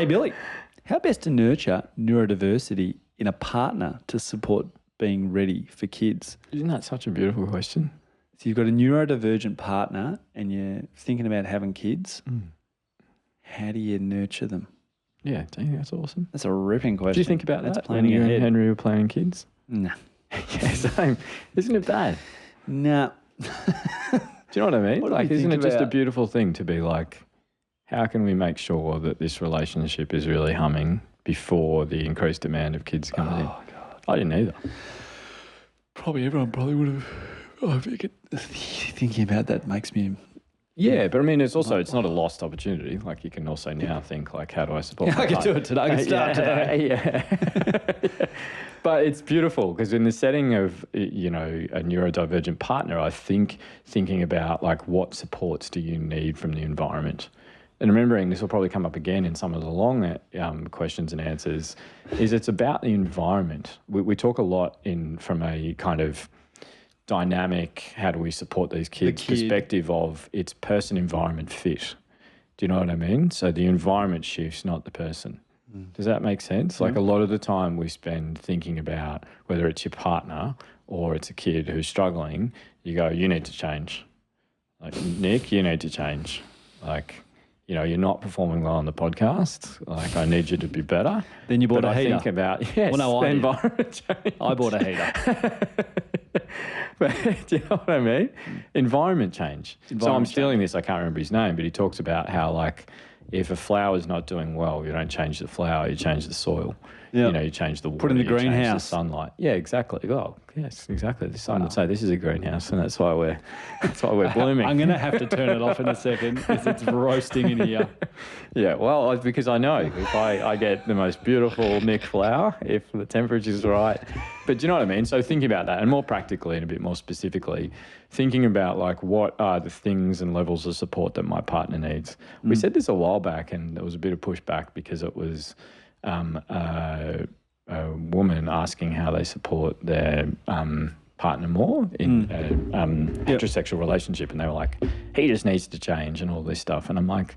Hey, Billy, how best to nurture neurodiversity in a partner to support being ready for kids? Isn't that such a beautiful question? So you've got a neurodivergent partner and you're thinking about having kids. How do you nurture them? Yeah, do you think that's awesome? That's a ripping question. Do you think about That's that when planning you ahead. and Henry were planning kids? No. Yeah, same. Isn't it bad? No. Do you know what I mean? What do Like, we isn't it think just a about- beautiful thing to be like, how can we make sure that this relationship is really humming before the increased demand of kids comes in? Oh, God. I didn't either. Probably everyone would have. Thinking about that makes me... Yeah, but I mean, it's not a lost opportunity. Like, you can also now think, like, how do I support my I can partner? do it today. I can start today. Yeah. But it's beautiful because in the setting of, you know, a neurodivergent partner, I think thinking about, like, what supports do you need from the environment? And remembering, this will probably come up again in some of the long questions and answers, is it's about the environment. We talk a lot from a kind of dynamic, how do we support these kids perspective of it's person-environment fit. Do you know what I mean? So the environment shifts, not the person. Does that make sense? Like, a lot of the time we spend thinking about whether it's your partner or it's a kid who's struggling, you go, you need to change. Like, Nick, you need to change. Like, you know, you're not performing well on the podcast. Like, I need you to be better. Then you bought a heater. I think about, yes, Well, no, the I did. environment change. I bought a heater. But do you know what I mean? Environment change. So I'm Environment stealing this, I can't remember his name, but he talks about how, like, if a flower's not doing well, you don't change the flower, you change the soil. Yep. You know, you change the water, in the you change greenhouse. the sunlight. Yeah, exactly. Oh, yes, exactly. The sun would say this is a greenhouse, and that's why we're blooming. I'm going to have to turn it off in a second because it's roasting in here. Yeah, well, because I know if I get the most beautiful Nick flower, if the temperature's right. But do you know what I mean? So thinking about that, and more practically and a bit more specifically, thinking about, like, what are the things and levels of support that my partner needs. We said this a while back, and there was a bit of pushback because it was a woman asking how they support their partner more in a heterosexual relationship, and they were like, he just needs to change and all this stuff. And I'm like,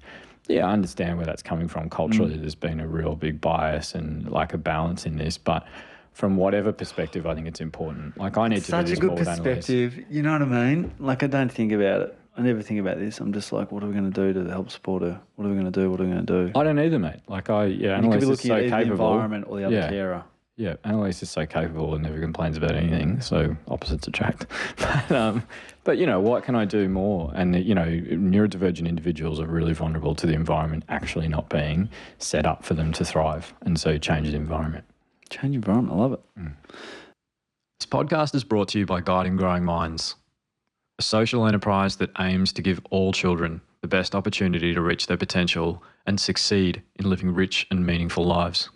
yeah, I understand where that's coming from. Culturally, there's been a real big bias and, like, a balance in this, but from whatever perspective, I think it's important. Like, I need to do Such this a good more with Annalise. perspective. You know what I mean? Like, I don't think about it. I never think about this. I'm just like, what are we going to do to help support her? What are we going to do? What are we going to do? I don't either, mate. Like, You could Annalise be is looking so at either the capable. environment or the other carer. Yeah, Annalise is so capable and never complains about anything, so opposites attract. But, you know, what can I do more? And, you know, neurodivergent individuals are really vulnerable to the environment actually not being set up for them to thrive. And so change the environment. Change environment. I love it. This podcast is brought to you by Guiding Growing Minds, a social enterprise that aims to give all children the best opportunity to reach their potential and succeed in living rich and meaningful lives.